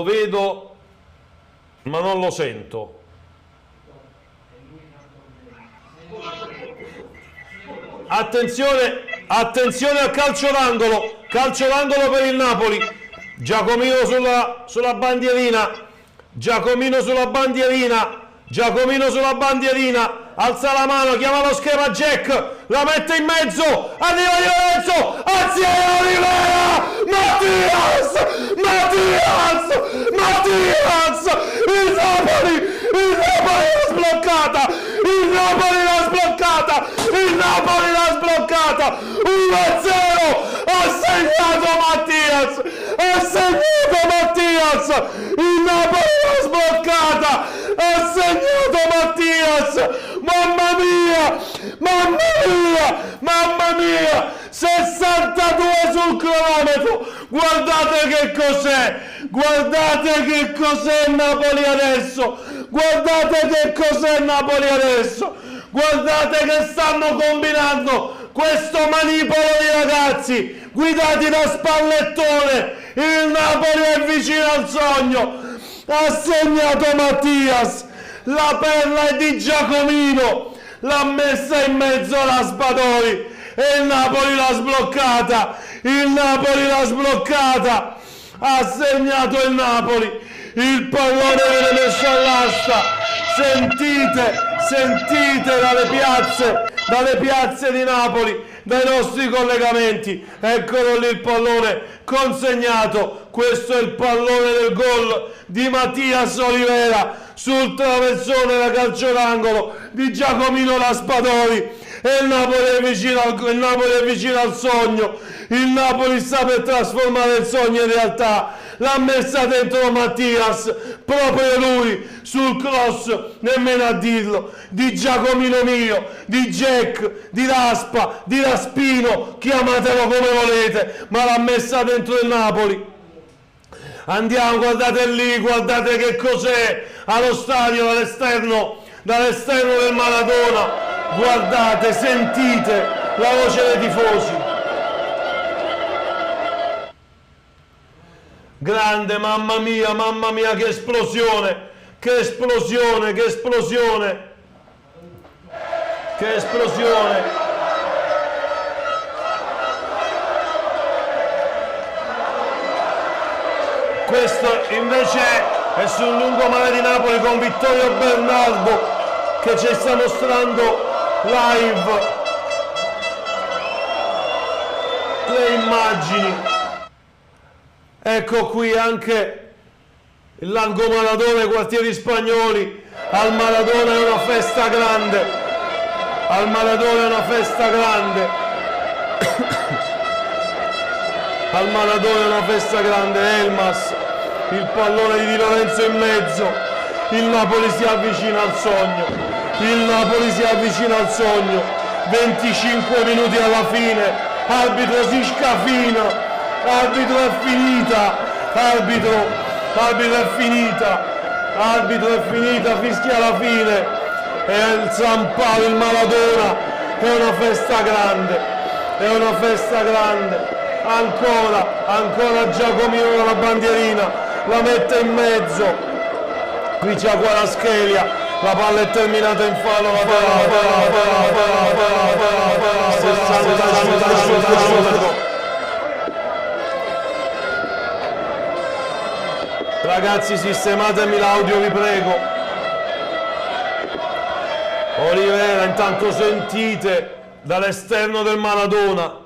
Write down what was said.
Lo vedo, ma non lo sento. Attenzione, attenzione al calcio d'angolo per il Napoli. Giacomino sulla bandierina, Giacomino sulla bandierina, Giacomino sulla bandierina, alza la mano, chiama lo schema Jack, la mette in mezzo, arriva Di Lorenzo, azione Olivera, Mattias, il Napoli l'ha sbloccata, il Napoli l'ha sbloccata, 1-0, ha segnato Mattias, il Napoli l'ha sbloccata, ha segnato Mattias, mamma mia, 62 sul cronometro, guardate che cos'è Napoli adesso, guardate che stanno combinando questo manipolo di ragazzi guidati da Spallettone. Il Napoli è vicino al sogno, ha segnato Mattias, la perla è di Giacomino, l'ha messa in mezzo alla Spadoli e il Napoli l'ha sbloccata, ha segnato il Napoli, il pallone viene messo all'asta, sentite dalle piazze di Napoli, dai nostri collegamenti, eccolo lì il pallone consegnato, questo è il pallone del gol di Mattias Olivera sul traversone da calcio d'angolo di Giacomino Raspadori. E il Napoli è vicino al sogno, il Napoli sta per trasformare il sogno in realtà, l'ha messa dentro Mattias, proprio lui, sul cross, nemmeno a dirlo, di Giacomino mio, di Jack, di Raspa, di Raspino, chiamatelo come volete, ma l'ha messa dentro il Napoli. Andiamo, guardate lì, guardate che cos'è allo stadio dall'esterno del Maradona. Guardate, sentite la voce dei tifosi. Grande, mamma mia, che esplosione. Questo invece è sul lungomare di Napoli con Vittorio Bernardo che ci sta mostrando live le immagini. Ecco qui anche il largo Maradona, i quartieri spagnoli. Al Maradona è una festa grande, Elmas, il pallone di Di Lorenzo in mezzo, il Napoli si avvicina al sogno, 25 minuti alla fine, arbitro si scafina, arbitro è finita, fischia la fine, e il San Paolo, il Maradona, è una festa grande, ancora Giacomino con la bandierina, la mette in mezzo, qui c'è Kvaratskhelia, la palla è terminata in fallo, ragazzi, sistematemi l'audio, vi prego. Olivera, intanto sentite dall'esterno del Maradona